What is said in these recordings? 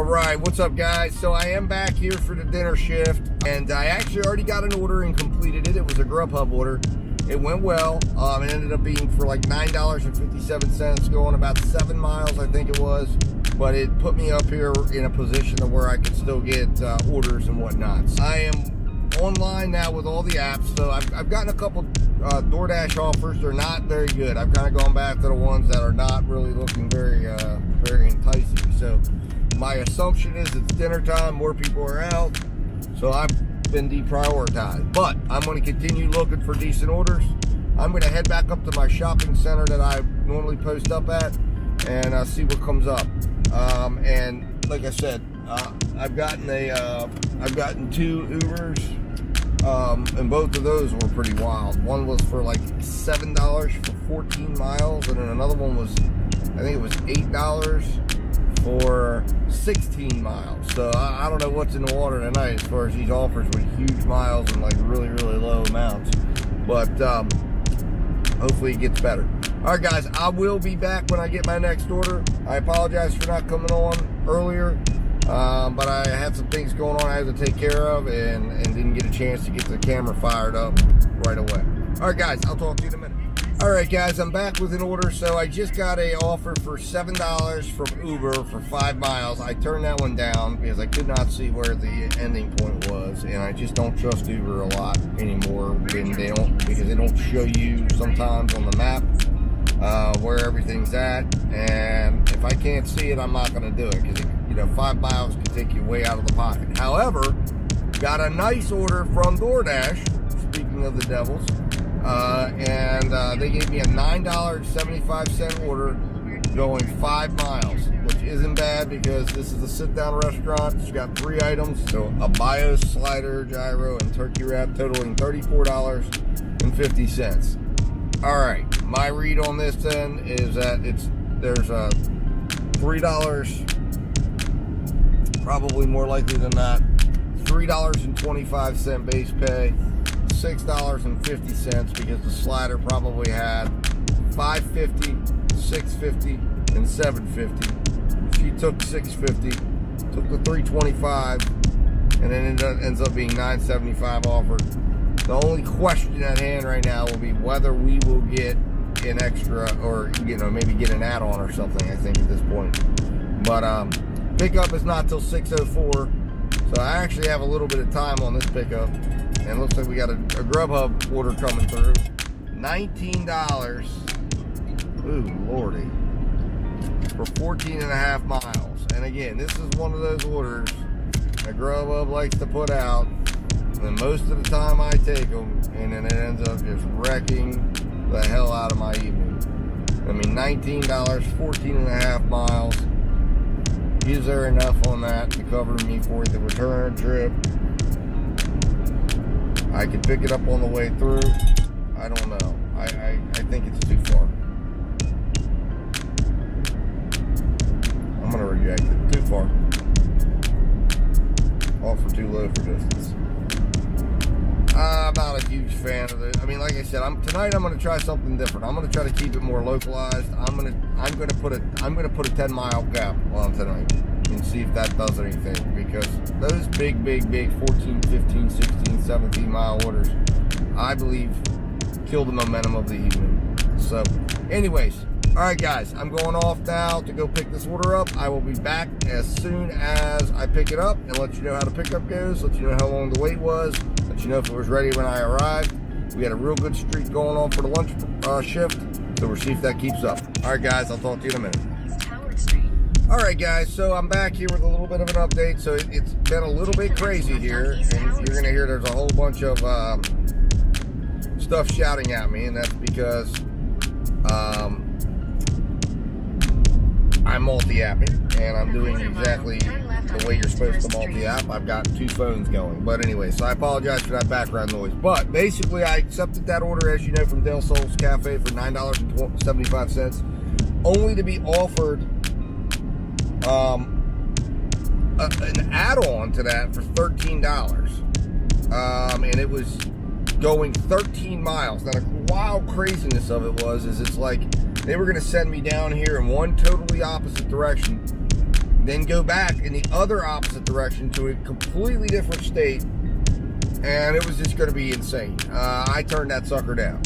Alright, what's up guys? So I am back here for the dinner shift, and I actually already got an order and completed it. It was a Grubhub order. It went well. It ended up being for like $9.57, going about 7 miles, I think it was. But it put me up here in a position of where I could still get orders and whatnot. So I am online now with all the apps. So I've gotten a couple DoorDash offers. They're not very good. I've kind of gone back to the ones that are not really looking very enticing. So my assumption is it's dinner time, more people are out, so I've been deprioritized. But I'm going to continue looking for decent orders. I'm going to head back up to my shopping center that I normally post up at and see what comes up. And like I said, I've gotten two Ubers, and both of those were pretty wild. One was for like $7 for 14 miles, and then another one was, I think it was $8 for 16 miles. So I don't know what's in the water tonight as far as these offers with huge miles and like really low amounts, but hopefully it gets better. All right guys, I will be back when I get my next order. I apologize for not coming on earlier, but I had some things going on I had to take care of and didn't get a chance to get the camera fired up right away. All right guys, I'll talk to you in a minute. All right guys, I'm back with an order. So I just got a offer for $7 from Uber for 5 miles. I turned that one down because I could not see where the ending point was, and I just don't trust Uber a lot anymore because they don't show you sometimes on the map where everything's at, and if I can't see it, I'm not going to do it because 5 miles can take you way out of the pocket. However, got a nice order from DoorDash, speaking of the devils, and they gave me a $9.75 order going 5 miles, which isn't bad because this is a sit-down restaurant. It's got 3 items, so a BIOS slider, gyro, and turkey wrap, totaling $34.50. All right, my read on this then is that there's a $3, probably more likely than not, $3.25 base pay, $6.50 because the slider probably had $5.50, $6.50, and $7.50. She took $6.50, took the $3.25, and then it ends up being $9.75 offered. The only question at hand right now will be whether we will get an extra or maybe get an add-on or something, I think, at this point. But pickup is not till 6:04, so I actually have a little bit of time on this pickup. And it looks like we got a Grubhub order coming through. $19. Ooh, lordy. For 14.5 miles. And again, this is one of those orders that Grubhub likes to put out. And most of the time I take them, and then it ends up just wrecking the hell out of my evening. I mean, $19, 14.5 miles. Is there enough on that to cover me for the return trip? I could pick it up on the way through. I don't know. I think it's too far. I'm going to reject it. Too far. Offer too low for distance. I'm not a huge fan of it. I mean, like I said, tonight I'm going to try something different. I'm going to try to keep it more localized. I'm going to put a 10-mile cap on tonight and see if that does anything, because those big 14, 15, 16, 17 mile orders, I believe, kill the momentum of the evening. So anyways, all right guys, I'm going off now to go pick this order up. I will be back as soon as I pick it up and let you know how the pickup goes, let you know how long the wait was, let you know if it was ready when I arrived. We had a real good streak going on for the lunch shift, so we'll see if that keeps up. All right guys, I'll talk to you in a minute. All right guys, so I'm back here with a little bit of an update. So it's been a little bit crazy here, and you're gonna hear there's a whole bunch of stuff shouting at me, and that's because I'm multi-apping, and I'm doing exactly the way you're supposed to multi-app. I've got 2 phones going, but anyway, so I apologize for that background noise. But basically, I accepted that order, as you know, from Del Sol's Cafe for $9.75, only to be offered an add-on to that for $13, and it was going 13 miles. Now the wild craziness of it is it's like they were going to send me down here in one totally opposite direction then go back in the other opposite direction to a completely different state, and it was just going to be insane. I turned that sucker down,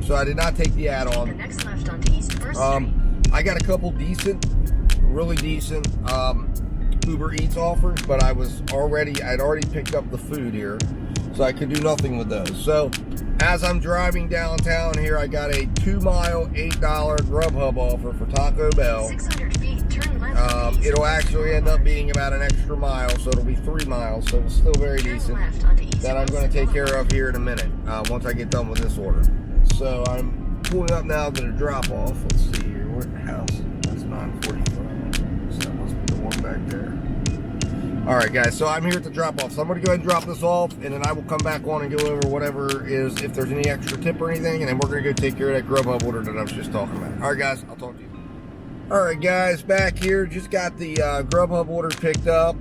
so I did not take the add-on. The next left onto East First Street. I got a couple really decent Uber Eats offers, but I'd already picked up the food here, so I could do nothing with those. So as I'm driving downtown here, I got a 2-mile, $8 Grubhub offer for Taco Bell. 600 feet, turn left. It'll actually end up being about an extra mile, so it'll be 3 miles, so it's still very decent. That I'm going to take care of here in a minute, once I get done with this order. So I'm pulling up now to the drop-off. Let's see here, where the house is. That's 945. So that must be the one back there. Alright guys, so I'm here at the drop-off. So I'm going to go ahead and drop this off, and then I will come back on and go over whatever is, if there's any extra tip or anything, and then we're going to go take care of that Grubhub order that I was just talking about. Alright guys, I'll talk to you. Alright guys, back here. Just got the Grubhub order picked up.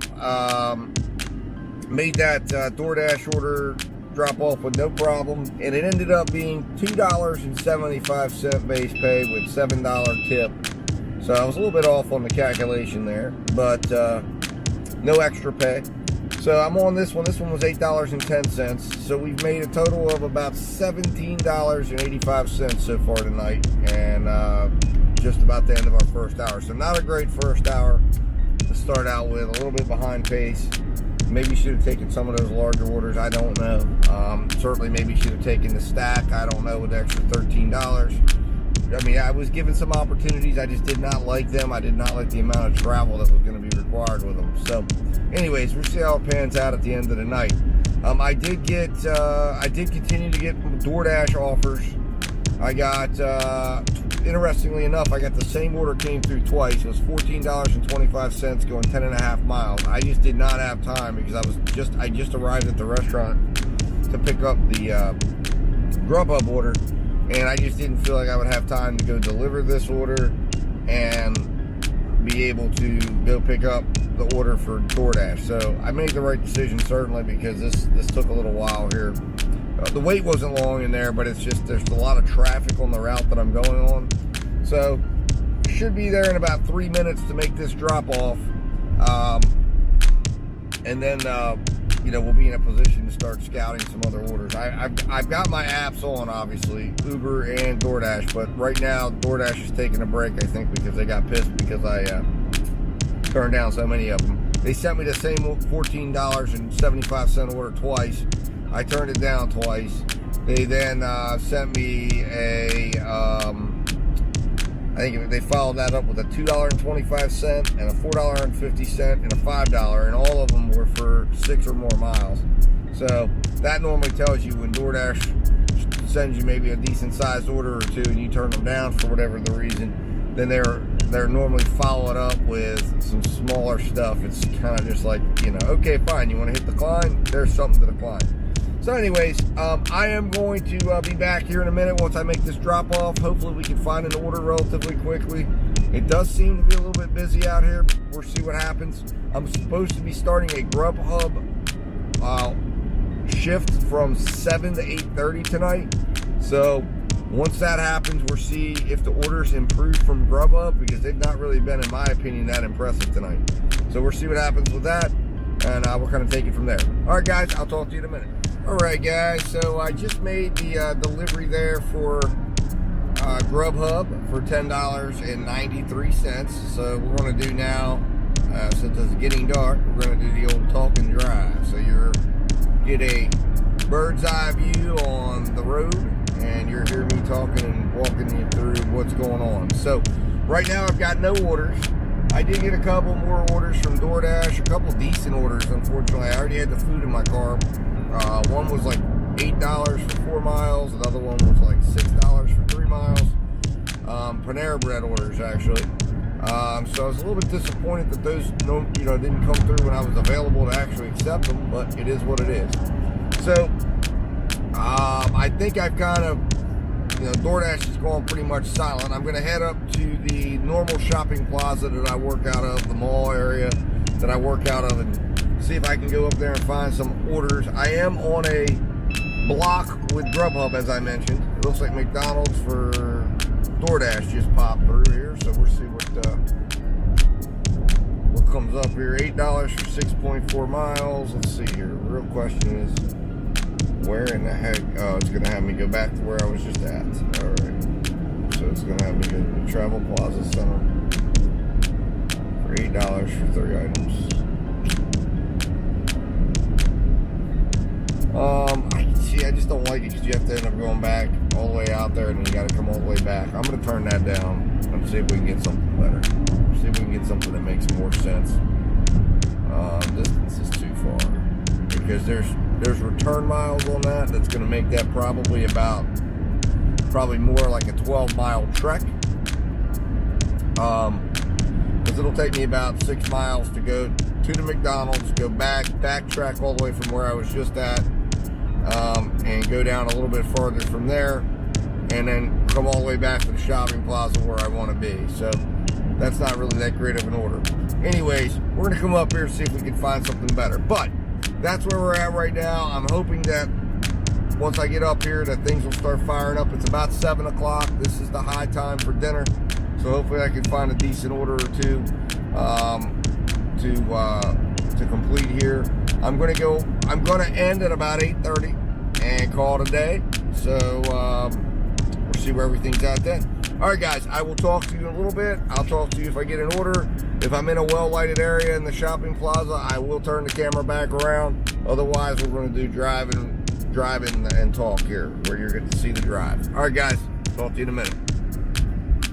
Made that DoorDash order drop off with no problem, and it ended up being $2.75 base pay with $7 tip. So I was a little bit off on the calculation there, but no extra pay. So I'm on this one. This one was $8.10. So we've made a total of about $17.85 so far tonight, and just about the end of our first hour. So not a great first hour to start out with. A little bit behind pace. Maybe should have taken some of those larger orders. I don't know. Certainly maybe should have taken the stack. I don't know, with the extra $13. I mean, I was given some opportunities. I just did not like them. I did not like the amount of travel that was going to be required with them. So anyways, we'll see how it pans out at the end of the night. I did continue to get DoorDash offers. I got, interestingly enough, I got the same order came through twice. It was $14.25 going 10.5 miles. I just did not have time because I just arrived at the restaurant to pick up the Grubhub order, and I just didn't feel like I would have time to go deliver this order and be able to go pick up the order for DoorDash. So I made the right decision, certainly, because this took a little while here. The wait wasn't long in there, but it's just there's a lot of traffic on the route that I'm going on. So should be there in about 3 minutes to make this drop off, and then we'll be in a position to start scouting some other orders. I've got my apps on, obviously, Uber and DoorDash, but right now DoorDash is taking a break, I think, because they got pissed because I turned down so many of them. They sent me the same $14.75 order twice. I turned it down twice. They then sent me I think they followed that up with a $2.25 and a $4.50 and a $5, and all of them were for 6 or more miles. So that normally tells you when DoorDash sends you maybe a decent sized order or two and you turn them down for whatever the reason, then they're normally followed up with some smaller stuff. It's kind of just like, okay, fine, you want to hit decline? There's something to decline. So anyways, I am going to be back here in a minute once I make this drop off. Hopefully we can find an order relatively quickly. It does seem to be a little bit busy out here, but we'll see what happens. I'm supposed to be starting a Grubhub shift from 7 to 8:30 tonight. So once that happens, we'll see if the orders improve from Grubhub, because they've not really been, in my opinion, that impressive tonight. So we'll see what happens with that, and we'll kind of take it from there. All right, guys, I'll talk to you in a minute. Alright guys, so I just made the delivery there for Grubhub for $10.93. So we're going to do now, since it's getting dark, we're going to do the old talk and drive. So you're get a bird's eye view on the road, and you're hearing me talking and walking you through what's going on. So right now I've got no orders. I did get a couple more orders from DoorDash, a couple decent orders, unfortunately. I already had the food in my car. One was like $8 for 4 miles. Another one was like $6 for 3 miles. Panera Bread orders, actually. So I was a little bit disappointed that those didn't come through when I was available to actually accept them, but it is what it is. So I think I've kind of, DoorDash is going pretty much silent. I'm going to head up to the normal shopping plaza that I work out of, the mall area that I work out of, and see if I can go up there and find some orders. I am on a block with Grubhub, as I mentioned. It looks like McDonald's for DoorDash just popped through here, so we'll see what comes comes up here, $8 for 6.4 miles. Let's see here. The real question is, where in the heck? Oh, it's going to have me go back to where I was just at. All right. So it's going to have me go to the Travel Plaza Center for $8 for 3 items. I just don't like it because you have to end up going back all the way out there and then you got to come all the way back. I'm going to turn that down and see if we can get something better. See if we can get something that makes more sense. Distance is too far because there's return miles on that. That's going to make that probably more like a 12-mile trek. Because it'll take me about 6 miles to go to the McDonald's, go backtrack all the way from where I was just at, and go down a little bit farther from there, and then come all the way back to the shopping plaza where I want to be. So that's not really that great of an order. Anyways, we're going to come up here and see if we can find something better. But that's where we're at right now. I'm hoping that once I get up here that things will start firing up. It's about 7 o'clock. This is the high time for dinner. So hopefully I can find a decent order or two to complete here. I'm going to end at about 8:30 and call it a day. So we'll see where everything's at then. All right, guys, I will talk to you in a little bit. I'll talk to you if I get an order. If I'm in a well-lighted area in the shopping plaza, I will turn the camera back around. Otherwise, we're going to do driving and talk here, where you're going to see the drive. All right, guys, talk to you in a minute.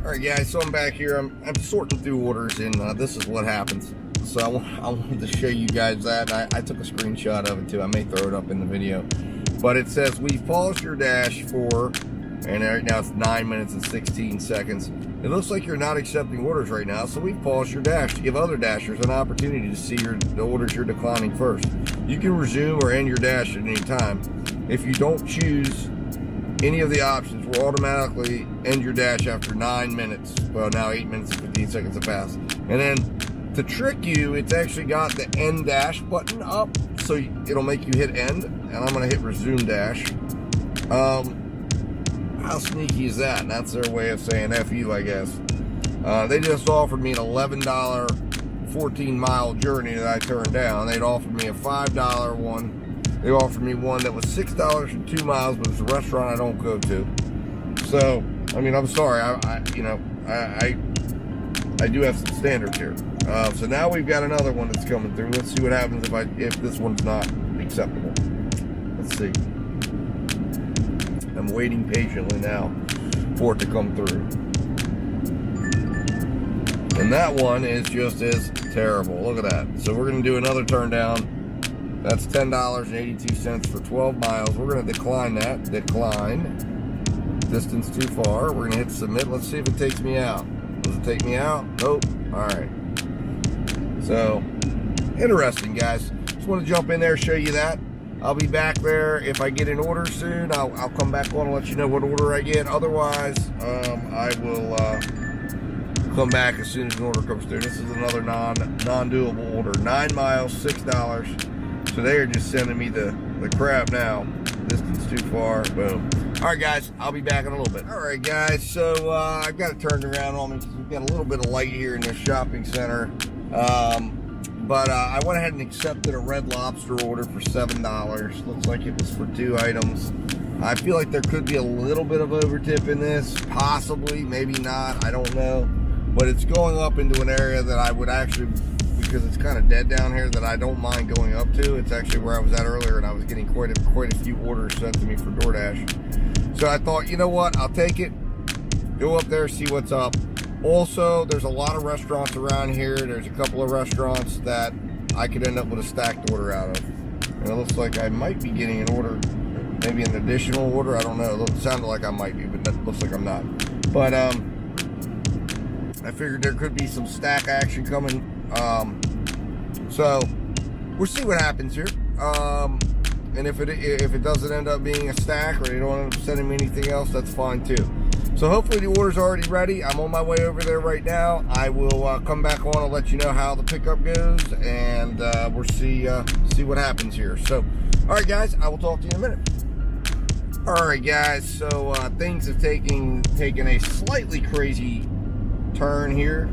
All right, guys, so I'm back here. I'm sorting through orders, and this is what happens. So I wanted to show you guys that. I took a screenshot of it too. I may throw it up in the video. But it says, we've polished your dash for, and right now it's 9 minutes and 16 seconds. It looks like you're not accepting orders right now, so we've polished your dash to give other dashers an opportunity to see the orders you're declining first. You can resume or end your dash at any time. If you don't choose any of the options, we'll automatically end your dash after 9 minutes. Well, now 8 minutes and 15 seconds have passed. And then to trick you, it's actually got the end dash button up, so it'll make you hit end, and I'm going to hit resume dash. How sneaky is that? And that's their way of saying F you, I guess. They just offered me an $11 14-mile journey that I turned down. They'd offered me a $5 one. They offered me one that was $6 for 2 miles, but it's a restaurant I don't go to. So, I mean, I'm sorry. I do have some standards here. So now we've got another one that's coming through. Let's see what happens if this one's not acceptable. Let's see. I'm waiting patiently now for it to come through. And that one is just as terrible. Look at that. So we're going to do another turn down. That's $10.82 for 12 miles. We're going to decline that. Decline. Distance too far. We're going to hit submit. Let's see if it takes me out. Does it take me out? Nope. All right. So, interesting, guys. Just want to jump in there, show you that. I'll be back there. If I get an order soon, I'll come back on and let you know what order I get. Otherwise, I will come back as soon as an order comes through. This is another non-doable order. 9 miles, $6. So they are just sending me the crap now. Distance too far. Boom. All right, guys. I'll be back in a little bit. All right, guys. So I've got it turned around on me because we've got a little bit of light here in this shopping center. But I went ahead and accepted a Red Lobster order for $7. Looks like it was for 2 items. I feel like there could be a little bit of overtip in this. Possibly. Maybe not. I don't know. But it's going up into an area that I would actually, because it's kind of dead down here, that I don't mind going up to. It's actually where I was at earlier, and I was getting quite a few orders sent to me for DoorDash. So I thought, you know what? I'll take it. Go up there, see what's up. Also, there's a lot of restaurants around here. There's a couple of restaurants that I could end up with a stacked order out of. And it looks like I might be getting an order, maybe an additional order. I don't know. It sounded like I might be, but that looks like I'm not. But I figured there could be some stack action coming. So we'll see what happens here. And if it doesn't end up being a stack, or they don't end up sending me anything else, that's fine too. So hopefully the order's already ready. I'm on my way over there right now. I will come back on and let you know how the pickup goes, and we'll see what happens here. So, all right, guys, I will talk to you in a minute. All right, guys. So things have taken a slightly crazy turn here.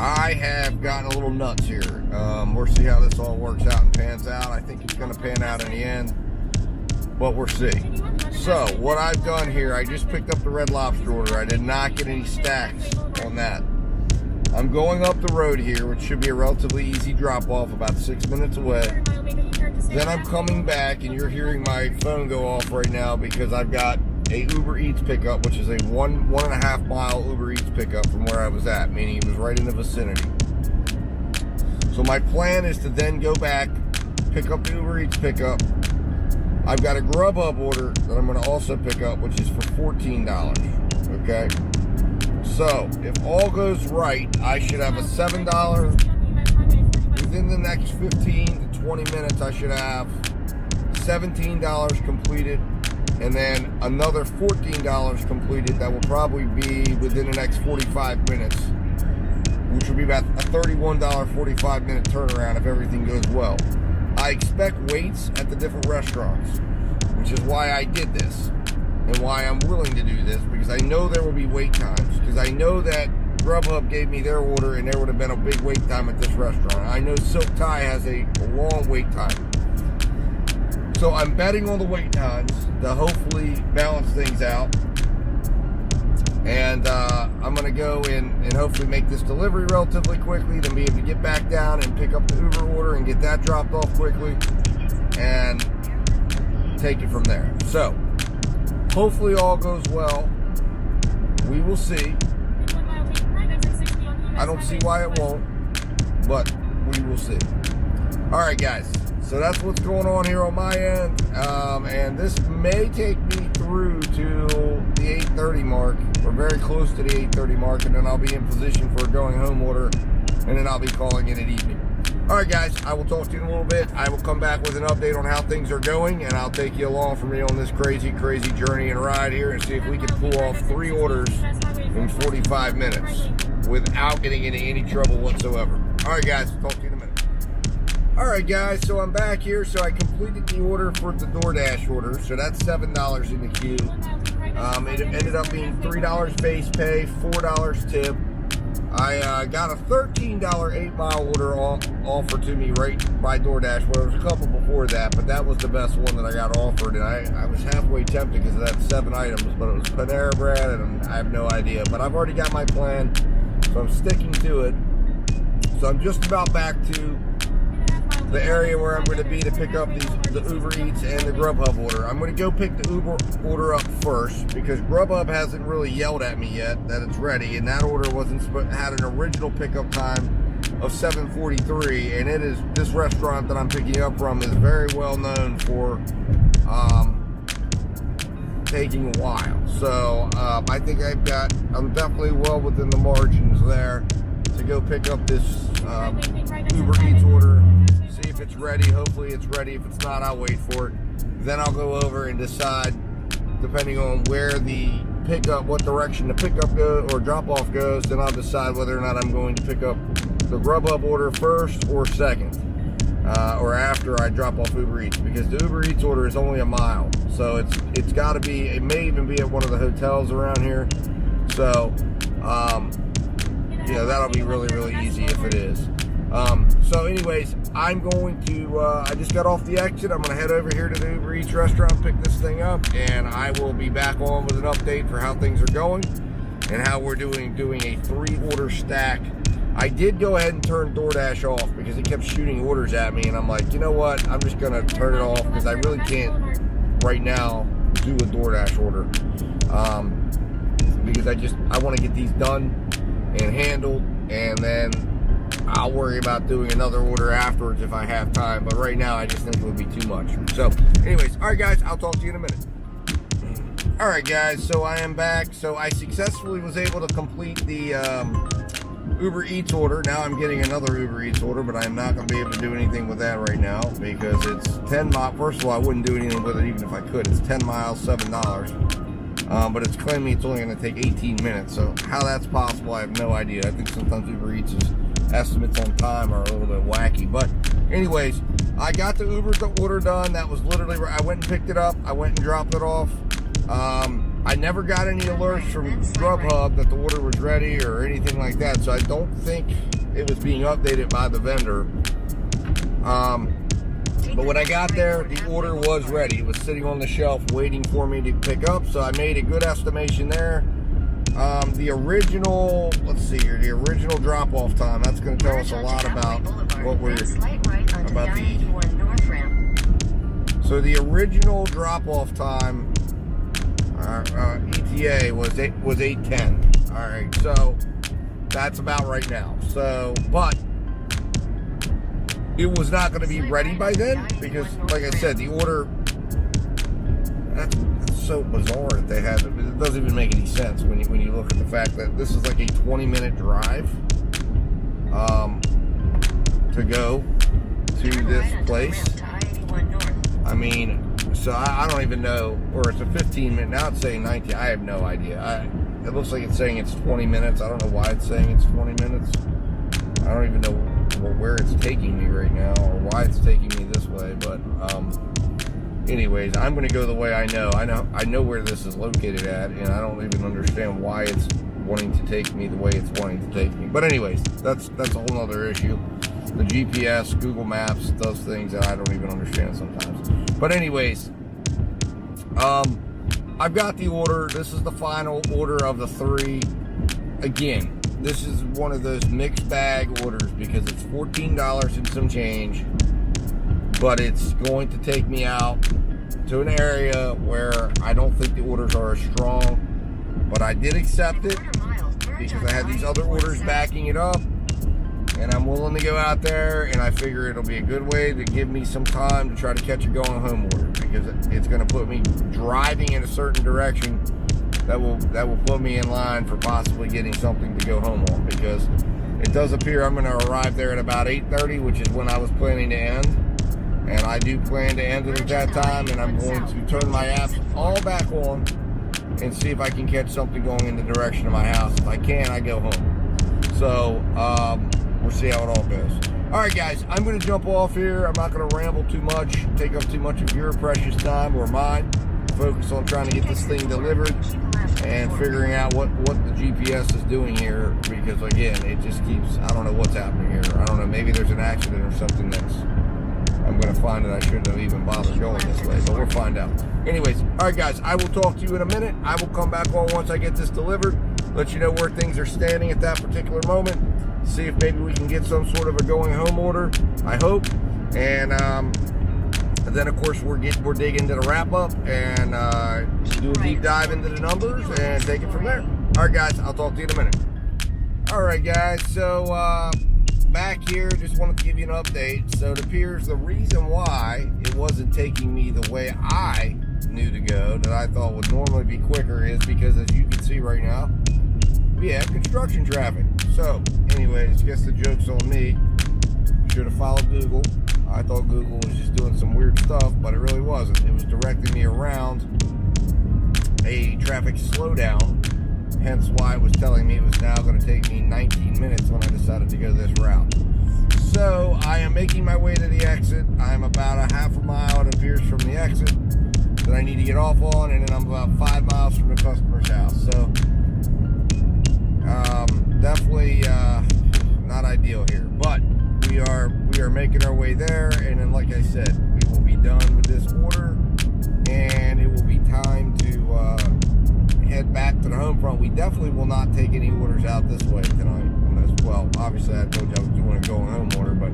I have gotten a little nuts here. We'll see how this all works out and pans out. I think it's going to pan out in the end, but we'll see. So what I've done here, I just picked up the Red Lobster order. I did not get any stacks on that. I'm going up the road here, which should be a relatively easy drop off, about 6 minutes away. Then I'm coming back, and you're hearing my phone go off right now because I've got a Uber Eats pickup, which is a 1.5 mile Uber Eats pickup from where I was at, meaning it was right in the vicinity. So my plan is to then go back, pick up the Uber Eats pickup. I've got a Grubhub order that I'm going to also pick up, which is for $14. Okay? So, if all goes right, I should have a $7, within the next 15 to 20 minutes, I should have $17 completed, and then another $14 completed that will probably be within the next 45 minutes, which will be about a $31 45-minute turnaround if everything goes well. I expect waits at the different restaurants, which is why I did this. And why I'm willing to do this, because I know there will be wait times. Because I know that Grubhub gave me their order and there would have been a big wait time at this restaurant. I know Silk Thai has a long wait time. So I'm betting on the wait times to hopefully balance things out. And I'm going to go in and hopefully make this delivery relatively quickly, then be able to get back down and pick up the Uber order and get that dropped off quickly and take it from there. So, hopefully all goes well. We will see. I don't see why it won't, but we will see. All right, guys. So that's what's going on here on my end. And this may take me through to the 8:30 mark. We're very close to the 8:30 mark, and then I'll be in position for a going home order, and then I'll be calling in at evening. All right, guys, I will talk to you in a little bit. I will come back with an update on how things are going, and I'll take you along for me on this crazy journey and ride here and see if we can pull off 3 orders in 45 minutes without getting into any trouble whatsoever. All right, guys, talk to you in a minute. All right, guys, so I'm back here. So I completed the order for the DoorDash order, so that's $7 in the queue. It ended up being $3 base pay, $4 tip. I got a $13 8-mile order offered to me right by DoorDash. Well, there was a couple before that, but that was the best one that I got offered. And I was halfway tempted because of that 7 items, but it was Panera Bread, and I have no idea. But I've already got my plan, so I'm sticking to it. So I'm just about back to the area where I'm going to be to pick up the Uber Eats and the Grubhub order. I'm going to go pick the Uber order up first because Grubhub hasn't really yelled at me yet that it's ready, and that order had an original pickup time of 7:43, and it is this restaurant that I'm picking up from is very well known for taking a while. So I think I'm definitely well within the margins there to go pick up this Uber Eats order. See if it's ready. Hopefully it's ready. If it's not, I'll wait for it. Then I'll go over and decide, depending on where what direction the pickup goes or drop off goes, then I'll decide whether or not I'm going to pick up the Grubhub order first or second, or after I drop off Uber Eats, because the Uber Eats order is only a mile. So it's got to be, it may even be at one of the hotels around here. So, that'll be really, really easy if it is. So anyways, I'm going to, I just got off the exit. I'm going to head over here to the Uber Eats restaurant, pick this thing up, and I will be back on with an update for how things are going and how we're doing a 3-order stack. I did go ahead and turn DoorDash off because it kept shooting orders at me, and I'm like, you know what? I'm just going to turn it off because I really can't right now do a DoorDash order. Because I want to get these done and handled, and then I'll worry about doing another order afterwards if I have time, but right now I just think it would be too much. So anyways, all right, guys, I'll talk to you in a minute. All right, guys, so I am back. So I successfully was able to complete the Uber Eats order. Now I'm getting another Uber Eats order, but I'm not going to be able to do anything with that right now because it's 10 miles. First of all, I wouldn't do anything with it even if I could. It's 10 miles, $7. But it's claiming it's only going to take 18 minutes. So how that's possible, I have no idea. I think sometimes Uber Eats' estimates on time are a little bit wacky. But anyways, I got the Uber order done. That was literally where I went and picked it up. I went and dropped it off. I never got any alerts from Grubhub that the order was ready or anything like that, so I don't think it was being updated by the vendor. But when I got there, the order was ready. It was sitting on the shelf waiting for me to pick up, so I made a good estimation there. The original, let's see here, the original drop-off time, that's going to tell us a lot about what we're, about the, so the original drop-off time, ETA was 8:10. All right, so that's about right now. So, but it was not going to be ready by then because, like I said, the order, that's so bizarre that they had it. It doesn't even make any sense when you look at the fact that this is like a 20-minute drive to go to this place. I mean, so I don't even know, or it's a 15-minute, now it's saying 19, I have no idea. It looks like it's saying it's 20 minutes. I don't know why it's saying it's 20 minutes. I don't even know where it's taking me right now or why it's taking me this way, but anyways, I'm going to go the way I know. I know where this is located at, and I don't even understand why it's wanting to take me the way it's wanting to take me. But anyways, that's a whole other issue. The GPS, Google Maps does things that I don't even understand sometimes. But anyways, I've got the order. This is the final order of the 3. Again, this is one of those mixed bag orders because it's $14 and some change, but it's going to take me out to an area where I don't think the orders are as strong, but I did accept it because I had these other orders backing it up, and I'm willing to go out there, and I figure it'll be a good way to give me some time to try to catch a going home order because it's going to put me driving in a certain direction that will put me in line for possibly getting something to go home on, because it does appear I'm going to arrive there at about 8:30, which is when I was planning to end, and I do plan to end it at that time, and I'm going to turn my apps all back on and see if I can catch something going in the direction of my house. If I can, I go home. So we'll see how it all goes. All right, guys, I'm going to jump off here. I'm not going to ramble too much, take up too much of your precious time or mine. Focus on trying to get this thing delivered and figuring out what the GPS is doing here, because again, it just keeps, I don't know what's happening here. I don't know, maybe there's an accident or something that's, I'm going to find that I shouldn't have even bothered going this way, but we'll find out. Anyways, all right, guys, I will talk to you in a minute. I will come back on once I get this delivered, let you know where things are standing at that particular moment, see if maybe we can get some sort of a going home order, I hope, and then of course we're digging into the wrap up and do a deep dive into the numbers and take it from there. All right, guys, I'll talk to you in a minute. All right, guys, so back here, just wanted to give you an update. So it appears the reason why it wasn't taking me the way I knew to go, that I thought would normally be quicker, is because, as you can see right now, we have construction traffic. So anyways, I guess the joke's on me. Should have followed Google. I thought Google was just doing some weird stuff, but it really wasn't. It was directing me around a traffic slowdown, hence why it was telling me it was now going to take me 19 minutes when I decided to go this route. So I am making my way to the exit. I am about a half a mile, it appears, from the exit that I need to get off on, and then I'm about 5 miles from the customer's house. So definitely not ideal here, but we are making our way there, and then, like I said, we will be done with this order, and it will be time to head back to the home front. We definitely will not take any orders out this way tonight. Well, obviously I told you I was doing a going home order, but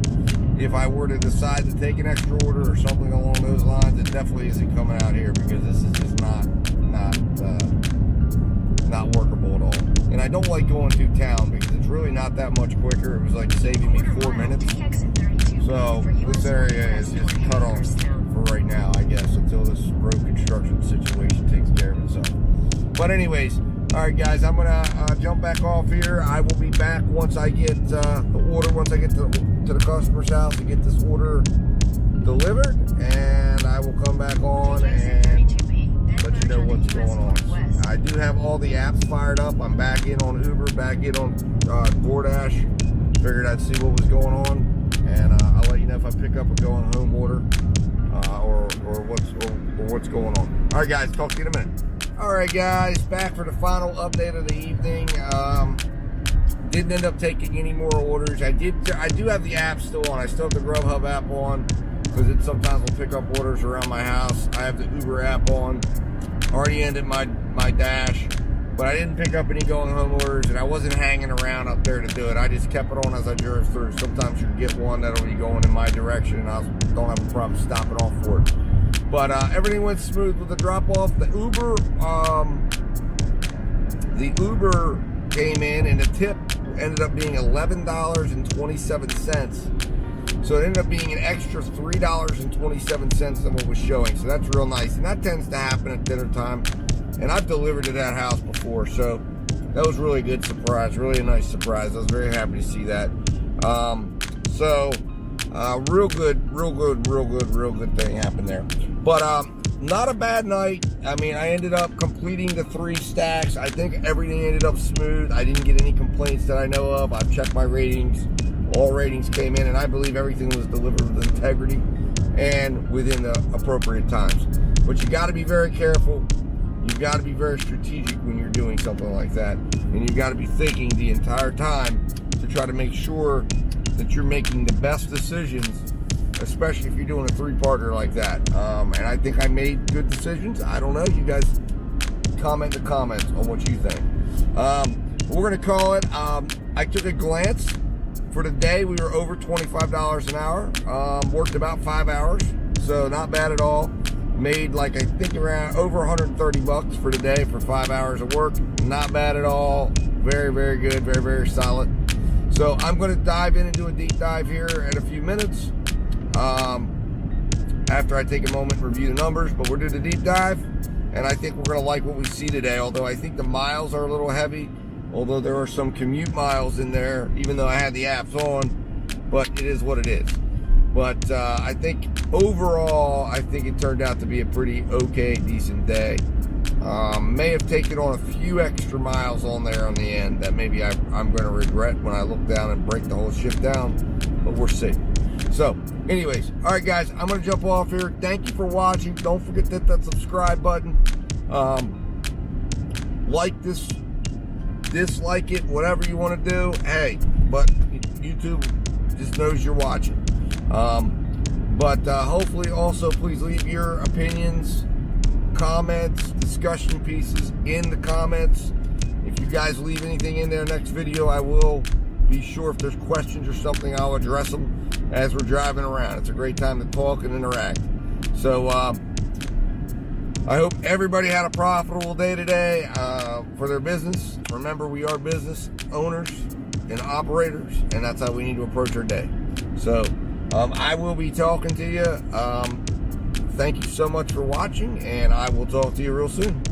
if I were to decide to take an extra order or something along those lines, it definitely isn't coming out here, because this is just not workable at all. And I don't like going through town because it's really not that much quicker. It was like saving me 4 minutes. So this area is just cut off for right now, I guess, until this road construction situation takes care of itself. But anyways, all right, guys, I'm gonna jump back off here. I will be back once I get the order, once I get to the customer's house to get this order delivered, and I will come back on and let you know what's going on. I do have all the apps fired up. I'm back in on Uber, back in on DoorDash. Figured I'd see what was going on, and I'll let you know if I pick up a going home order or what's going on. All right, guys, talk to you in a minute. All right, guys, back for the final update of the evening. Didn't end up taking any more orders. I do have the app still on. I still have the Grubhub app on because it sometimes will pick up orders around my house. I have the Uber app on. Already ended my dash, but I didn't pick up any going home orders, and I wasn't hanging around up there to do it. I just kept it on as I drove through. Sometimes you get one that'll be going in my direction, and I don't have a problem stopping off for it. But everything went smooth with the drop-off. The Uber came in, and the tip ended up being $11.27. So it ended up being an extra $3.27 than what was showing. So that's real nice. And that tends to happen at dinner time. And I've delivered to that house before. So that was really a good surprise. Really a nice surprise. I was very happy to see that. Real good thing happened there. But not a bad night. I mean, I ended up completing the 3 stacks. I think everything ended up smooth. I didn't get any complaints that I know of. I've checked my ratings. All ratings came in, and I believe everything was delivered with integrity and within the appropriate times. But you got to be very careful. You've got to be very strategic when you're doing something like that. And you've got to be thinking the entire time to try to make sure that you're making the best decisions, especially if you're doing a 3-parter like that. And I think I made good decisions. I don't know. You guys comment in the comments on what you think. We're going to call it. I took a glance. For the day, we were over $25 an hour. Worked about 5 hours, so not bad at all. Made I think around over 130 bucks for the day for 5 hours of work. Not bad at all. Very, very good. Very, very solid. So I'm going to dive in and do a deep dive here in a few minutes. After I take a moment and review the numbers, but we'll do the deep dive, and I think we're going to like what we see today. Although I think the miles are a little heavy. Although there are some commute miles in there, even though I had the apps on, but it is what it is. But I think overall, I think it turned out to be a pretty okay, decent day. May have taken on a few extra miles on there on the end that maybe I'm going to regret when I look down and break the whole shift down, but we'll see. So, anyways, all right, guys, I'm going to jump off here. Thank you for watching. Don't forget to hit that subscribe button. Like this. Dislike it, whatever you want to do, hey, but YouTube just knows you're watching. Hopefully also please leave your opinions, comments, discussion pieces in the comments. If you guys leave anything in there next video, I will be sure if there's questions or something, I'll address them as we're driving around. It's a great time to talk and interact. So I hope everybody had a profitable day today for their business. Remember, we are business owners and operators, and that's how we need to approach our day. So I will be talking to you. Thank you so much for watching, and I will talk to you real soon.